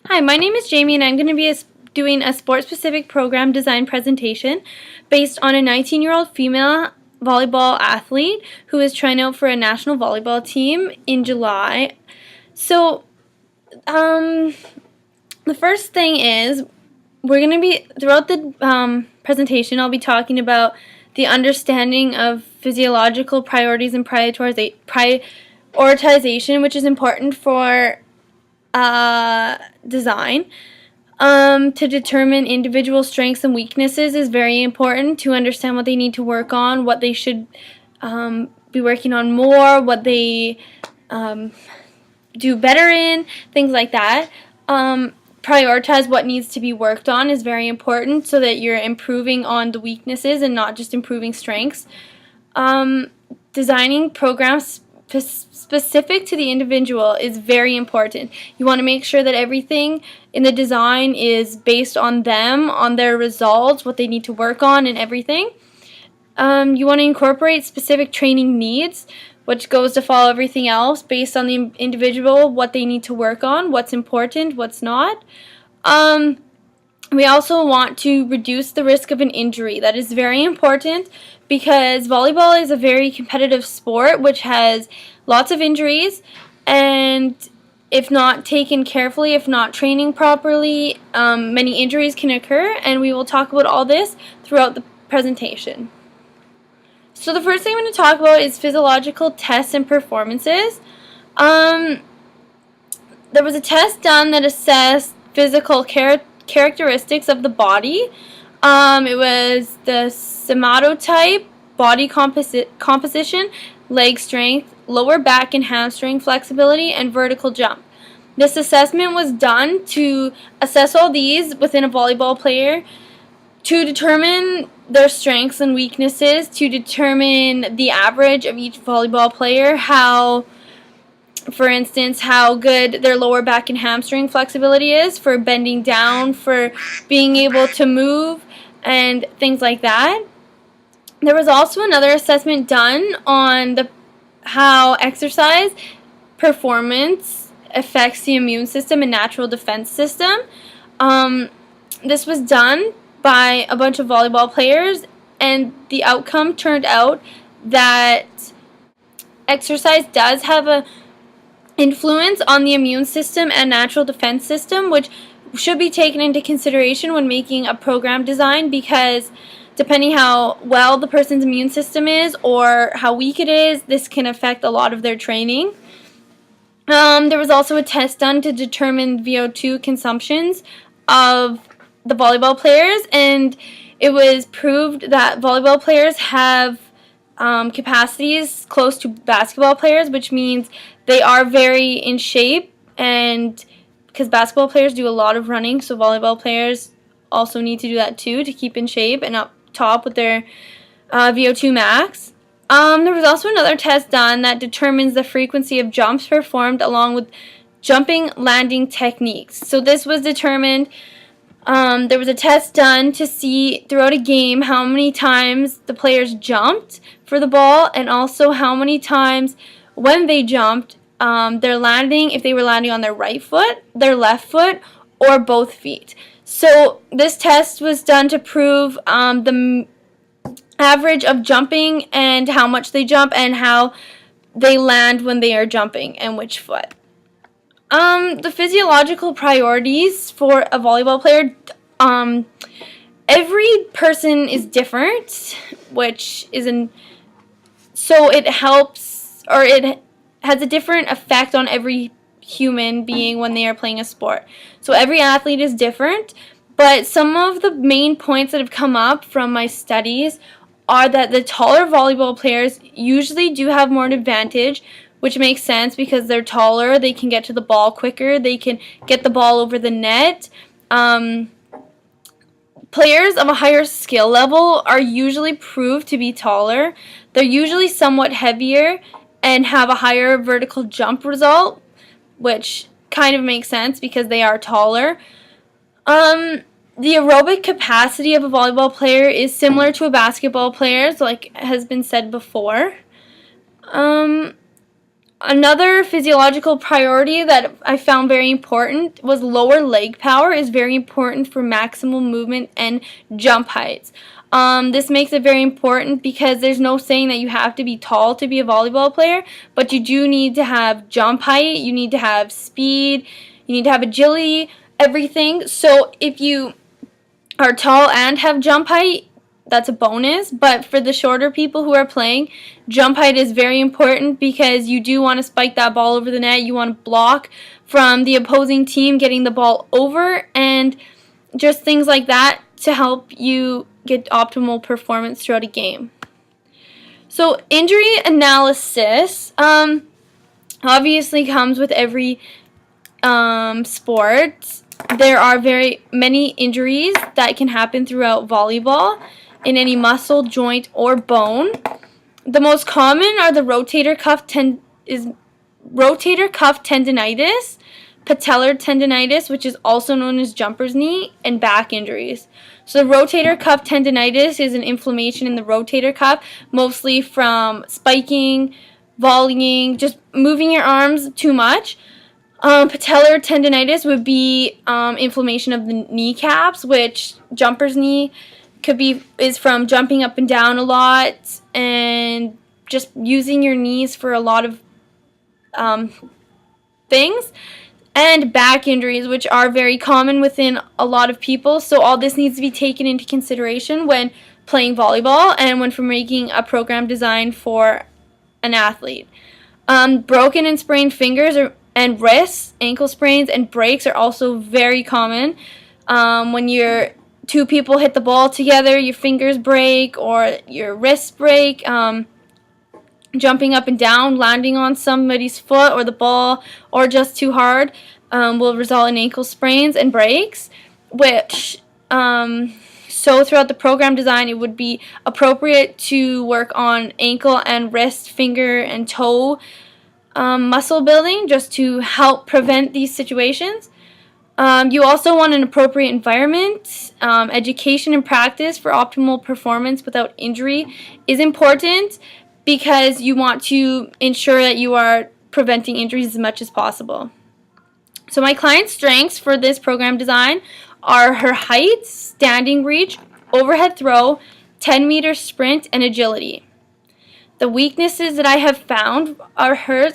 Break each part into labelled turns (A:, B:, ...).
A: Hi, my name is Jamie and I'm going to be doing a sport-specific program design presentation based on a 19-year-old female volleyball athlete who is trying out for a national volleyball team in July. So, the first thing is we're going to be, throughout the presentation, I'll be talking about the understanding of physiological priorities and prioritization, which is important for design. To determine individual strengths and weaknesses is very important to understand what they need to work on, what they should be working on more, what they do better in, things like that. Prioritize what needs to be worked on is very important so that you're improving on the weaknesses and not just improving strengths. Designing programs specific to the individual is very important. You want to make sure that everything in the design is based on them, on their results, what they need to work on, and everything. You want to incorporate specific training needs, which goes to follow everything else based on the individual, what they need to work on, what's important, what's not. We also want to reduce the risk of an injury. That is very important because volleyball is a very competitive sport which has lots of injuries, and if not taken carefully, if not training properly, many injuries can occur, and we will talk about all this throughout the presentation. So the first thing I'm going to talk about is physiological tests and performances. There was a test done that assessed physical characteristics of the body. It was the somatotype, body composition, leg strength, lower back and hamstring flexibility, and vertical jump. This assessment was done to assess all these within a volleyball player, to determine their strengths and weaknesses, to determine the average of each volleyball player, for instance, how good their lower back and hamstring flexibility is for bending down, for being able to move, and things like that. There was also another assessment done on how exercise performance affects the immune system and natural defense system. This was done by a bunch of volleyball players, and the outcome turned out that exercise does have a influence on the immune system and natural defense system, which should be taken into consideration when making a program design, because depending how well the person's immune system is or how weak it is, this can affect a lot of their training. There was also a test done to determine VO2 consumptions of the volleyball players, and it was proved that volleyball players have capacities close to basketball players, which means they are very in shape, and because basketball players do a lot of running, so volleyball players also need to do that too to keep in shape and up top with their VO2 max. There was also another test done that determines the frequency of jumps performed along with jumping landing techniques. So this was determined. There was a test done to see throughout a game how many times the players jumped for the ball, and also how many times when they jumped, they're landing, if they were landing on their right foot, their left foot, or both feet. So this test was done to prove the average of jumping and how much they jump and how they land when they are jumping and which foot. The physiological priorities for a volleyball player, every person is different, so it helps, or it has a different effect on every human being when they are playing a sport. So every athlete is different, but some of the main points that have come up from my studies are that the taller volleyball players usually do have more advantage, which makes sense because they're taller, they can get to the ball quicker, they can get the ball over the net. Players of a higher skill level are usually proved to be taller. They're usually somewhat heavier and have a higher vertical jump result, which kind of makes sense because they are taller. The aerobic capacity of a volleyball player is similar to a basketball player's, like has been said before. Another physiological priority that I found very important was lower leg power is very important for maximal movement and jump heights. This makes it very important because there's no saying that you have to be tall to be a volleyball player, but you do need to have jump height, you need to have speed, you need to have agility, everything. So if you are tall and have jump height, that's a bonus, but for the shorter people who are playing, jump height is very important because you do want to spike that ball over the net. You want to block from the opposing team getting the ball over, and just things like that to help you get optimal performance throughout a game. So injury analysis obviously comes with every sport. There are very many injuries that can happen throughout volleyball in any muscle, joint, or bone. The most common are the rotator cuff tendinitis, patellar tendinitis, which is also known as jumper's knee, and back injuries. So the rotator cuff tendinitis is an inflammation in the rotator cuff, mostly from spiking, volleying, just moving your arms too much. Patellar tendinitis would be inflammation of the kneecaps, which jumper's knee is from jumping up and down a lot and just using your knees for a lot of things. And back injuries, which are very common within a lot of people. So all this needs to be taken into consideration when playing volleyball and when making a program designed for an athlete. Broken and sprained fingers and wrists, ankle sprains, and breaks are also very common. When two people hit the ball together, your fingers break or your wrists break. Jumping up and down, landing on somebody's foot or the ball, or just too hard will result in ankle sprains and breaks, which so throughout the program design it would be appropriate to work on ankle and wrist, finger, and toe muscle building just to help prevent these situations. You also want an appropriate environment. Education and practice for optimal performance without injury is important because you want to ensure that you are preventing injuries as much as possible. So my client's strengths for this program design are her height, standing reach, overhead throw, 10-meter sprint, and agility. The weaknesses that I have found are her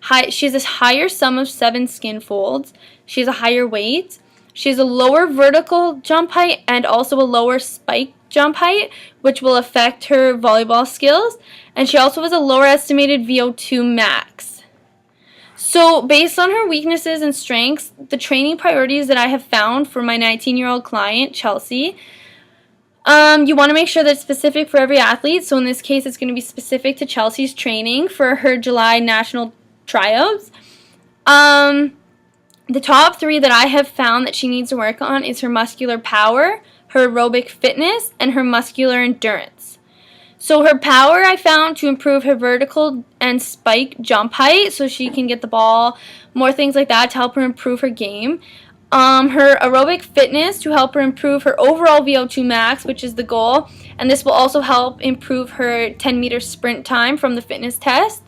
A: height. She has a higher sum of 7 skin folds. She has a higher weight. She has a lower vertical jump height and also a lower spike jump height, which will affect her volleyball skills. And she also has a lower estimated VO2 max. So based on her weaknesses and strengths, the training priorities that I have found for my 19-year-old client, Chelsea, you want to make sure that it's specific for every athlete. So in this case, it's going to be specific to Chelsea's training for her July national tryouts. The top 3 that I have found that she needs to work on is her muscular power, her aerobic fitness, and her muscular endurance. So her power I found to improve her vertical and spike jump height so she can get the ball, more things like that to help her improve her game. Her aerobic fitness to help her improve her overall VO2 max, which is the goal, and this will also help improve her 10-meter sprint time from the fitness test.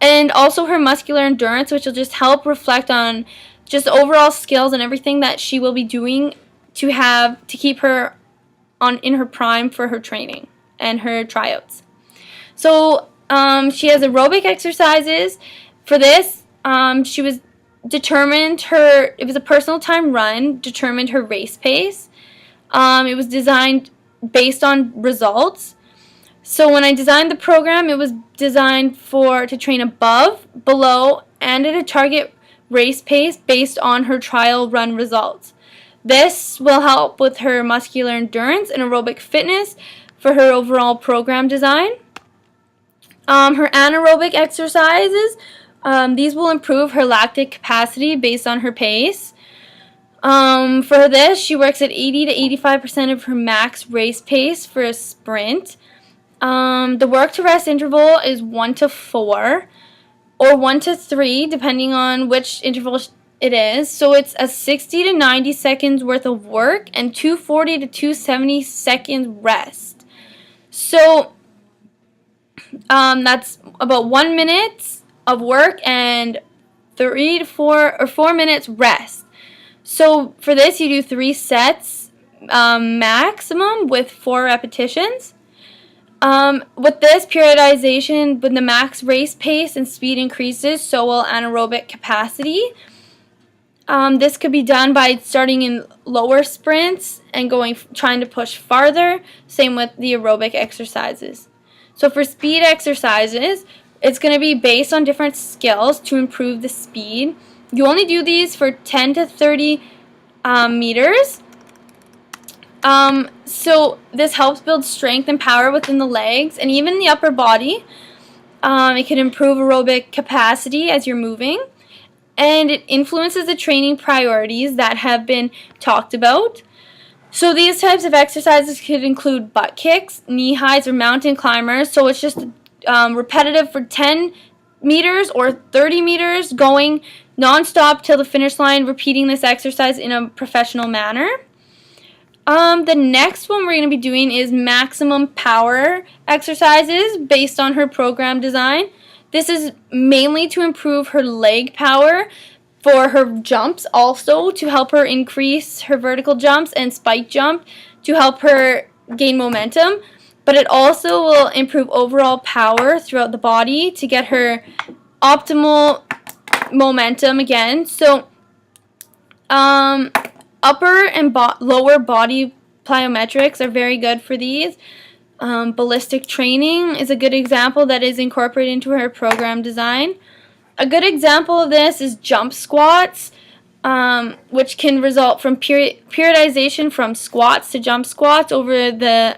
A: And also her muscular endurance, which will just help reflect on just overall skills and everything that she will be doing to keep her in her prime for her training and her tryouts. So she has aerobic exercises. For this, she was determined it was a personal time run, determined her race pace. It was designed based on results. So when I designed the program, it was designed to train above, below, and at a target race pace based on her trial run results. This will help with her muscular endurance and aerobic fitness for her overall program design. Her anaerobic exercises, these will improve her lactic capacity based on her pace. For this, she works at 80 to 85% of her max race pace for a sprint. The work to rest interval is 1 to 4 or 1 to 3 depending on which interval it is. So it's a 60 to 90 seconds worth of work and 240 to 270 seconds rest. So that's about 1 minute of work and 3 to 4 or 4 minutes rest. So for this, you do 3 sets maximum with 4 repetitions. With this periodization, when the max race pace and speed increases, so will anaerobic capacity. This could be done by starting in lower sprints and trying to push farther. Same with the aerobic exercises. So for speed exercises, it's going to be based on different skills to improve the speed. You only do these for 10 to 30 meters. So this helps build strength and power within the legs and even the upper body. It can improve aerobic capacity as you're moving. And it influences the training priorities that have been talked about. So these types of exercises could include butt kicks, knee highs, or mountain climbers. So it's just repetitive for 10 meters or 30 meters, going non-stop till the finish line, repeating this exercise in a professional manner. The next one we're going to be doing is maximum power exercises based on her program design. This is mainly to improve her leg power for her jumps, also to help her increase her vertical jumps and spike jump to help her gain momentum. But it also will improve overall power throughout the body to get her optimal momentum again. So upper and lower body plyometrics are very good for these. Ballistic training is a good example that is incorporated into her program design. A good example of this is jump squats, which can result from periodization from squats to jump squats over the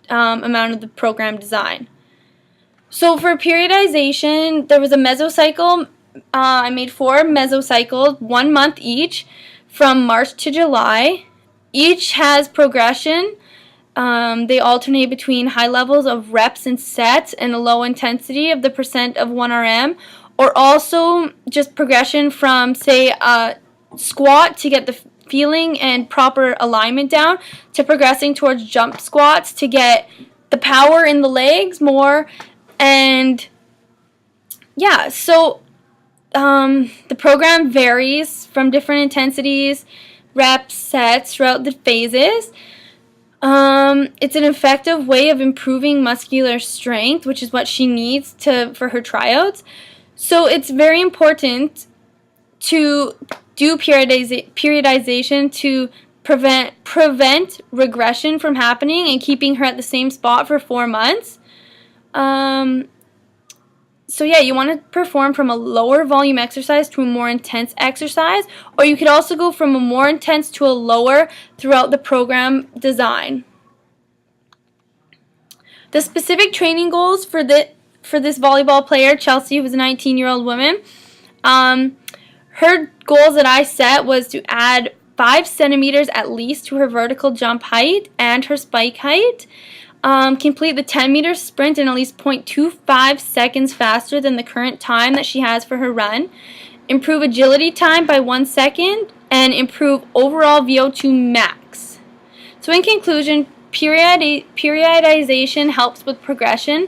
A: amount of the program design. So for periodization, there was a mesocycle. I made 4 mesocycles, 1 month each, from March to July. Each has progression. They alternate between high levels of reps and sets and a low intensity of the percent of 1 RM, or also just progression from, say, a squat to get the feeling and proper alignment down, to progressing towards jump squats to get the power in the legs more. And yeah, so the program varies from different intensities, reps, sets throughout the phases. It's an effective way of improving muscular strength, which is what she needs for her tryouts. So it's very important to do periodization to prevent regression from happening and keeping her at the same spot for 4 months. So yeah, you want to perform from a lower volume exercise to a more intense exercise, or you could also go from a more intense to a lower throughout the program design. The specific training goals for this volleyball player, Chelsea, who was a 19-year-old woman, her goals that I set was to add 5 centimeters at least to her vertical jump height and her spike height. Complete the 10-meter sprint in at least 0.25 seconds faster than the current time that she has for her run. Improve agility time by 1 second, and improve overall VO2 max. So in conclusion, periodization helps with progression.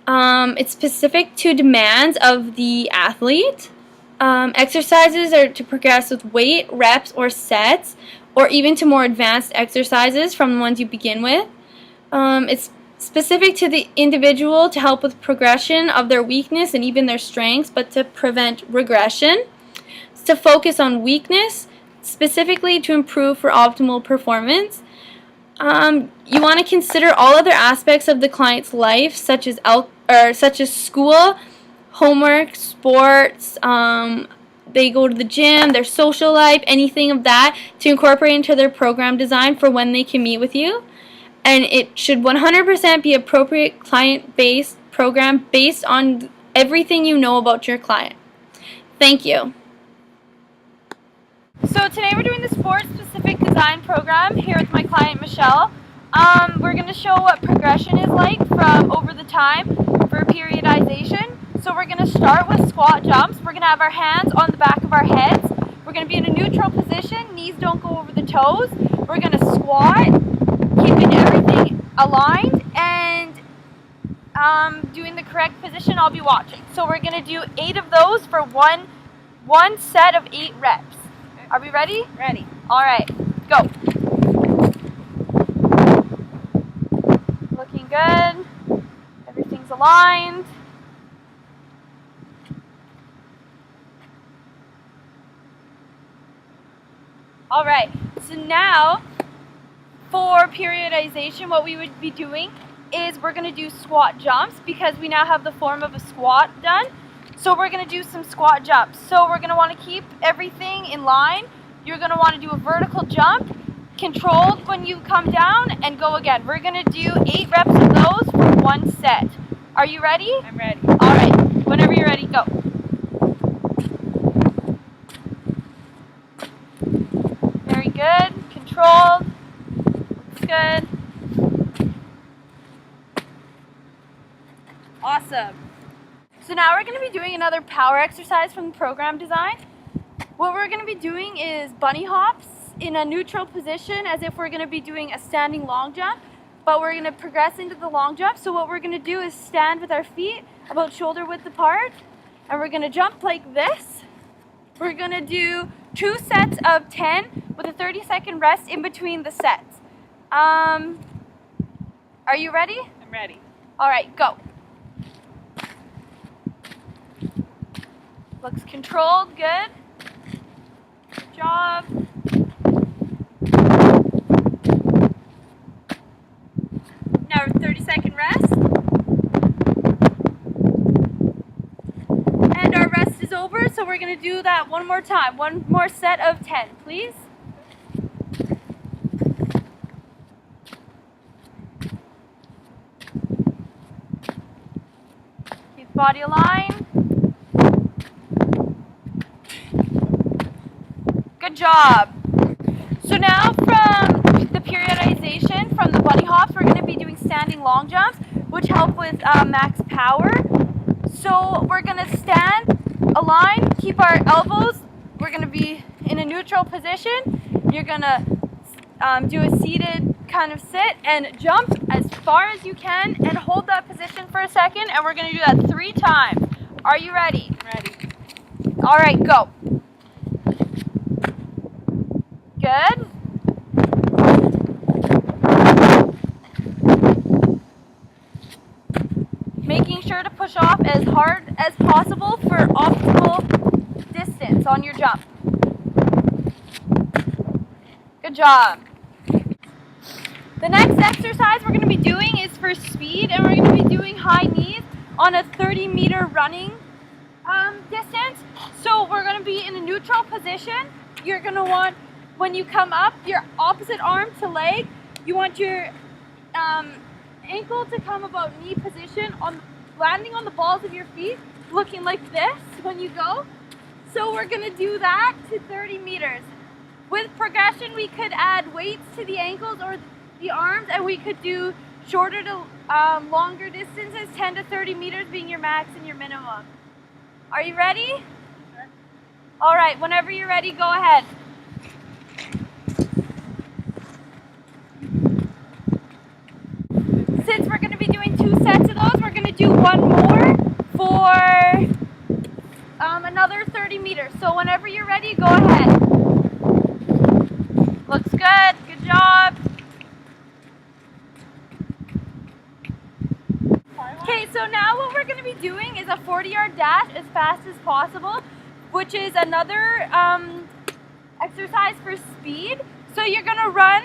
A: It's specific to demands of the athlete. Exercises are to progress with weight, reps, or sets, or even to more advanced exercises from the ones you begin with. It's specific to the individual to help with progression of their weakness and even their strengths, but to prevent regression. It's to focus on weakness, specifically to improve for optimal performance. You want to consider all other aspects of the client's life, such as school, homework, sports, they go to the gym, their social life, anything of that, to incorporate into their program design for when they can meet with you. And it should 100% be appropriate client-based program based on everything you know about your client. Thank you. So today we're doing the sport-specific design program here with my client Michelle. We're going to show what progression is like from over the time for periodization. So we're going to start with squat jumps. We're going to have our hands on the back of our heads. We're going to be in a neutral position. Knees don't go over the toes. We're going to squat, keeping everything aligned, and doing the correct position, I'll be watching. So we're going to do 8 of those for one set of 8 reps. Are we ready?
B: Ready.
A: All right, go. Looking good. Everything's aligned. All right, so now for periodization, what we would be doing is we're going to do squat jumps because we now have the form of a squat done. So we're going to do some squat jumps. So we're going to want to keep everything in line. You're going to want to do a vertical jump, controlled when you come down, and go again. We're going to do 8 reps of those for one set. Are you ready?
B: I'm ready.
A: All right, whenever you're ready, go. Very good, controlled, looks good. Awesome. So now we're going to be doing another power exercise from the program design. What we're going to be doing is bunny hops in a neutral position as if we're going to be doing a standing long jump, but we're going to progress into the long jump. So what we're going to do is stand with our feet about shoulder width apart, and we're going to jump like this. We're going to do 2 sets of 10 with a 30-second rest in between the sets. Are you ready?
B: I'm ready.
A: All right, go. Looks controlled, good. Good job. Now 30-second rest. And our rest is over, so we're going to do that one more time. One more set of 10, please. Keep body aligned. Good job. So now from the periodization, from the bunny hops, we're going to be doing standing long jumps, which help with max power. So we're going to stand, align, keep our elbows. We're going to be in a neutral position. You're going to do a seated kind of sit and jump as far as you can and hold that position for a second. And we're going to do that 3 times. Are you ready?
B: I'm ready.
A: All right, go. Good. Making sure to push off as hard as possible for optimal distance on your jump. Good job. The next exercise we're going to be doing is for speed, and we're going to be doing high knees on a 30-meter running distance. So we're going to be in a neutral position. You're going to want, when you come up, your opposite arm to leg, you want your ankle to come about knee position, on landing on the balls of your feet, looking like this when you go. So we're going to do that to 30 meters. With progression, we could add weights to the ankles or the arms, and we could do shorter to longer distances, 10 to 30 meters being your max and your minimum. Are you ready?
B: Sure.
A: All right, whenever you're ready, go ahead. Since we're going to be doing 2 sets of those, we're going to do one more for another 30 meters. So whenever you're ready, go ahead. Looks good. Good job. Okay, so now what we're going to be doing is a 40-yard dash as fast as possible, which is another exercise for speed. So you're going to run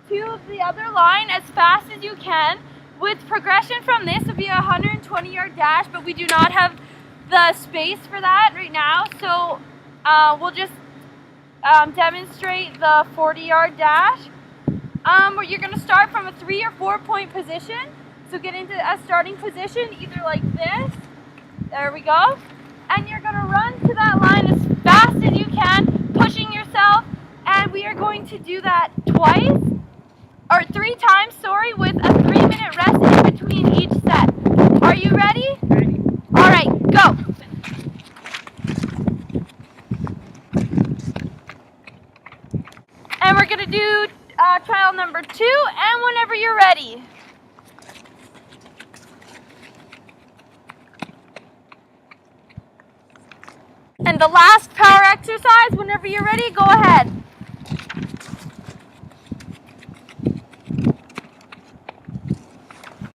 A: to the other line as fast as you can. With progression from this would be a 120-yard dash, but we do not have the space for that right now. So we'll just demonstrate the 40-yard dash. Where you're going to start from a 3 or 4 point position. So get into a starting position, either like this. There we go. And you're going to run to that line as fast as you can, pushing yourself. And we are going to do that 3 times, with a 3-minute rest in between each set. Are you ready?
B: Ready.
A: All right, go. And we're going to do trial number 2, and whenever you're ready. then the last power exercise, whenever you're ready, go ahead.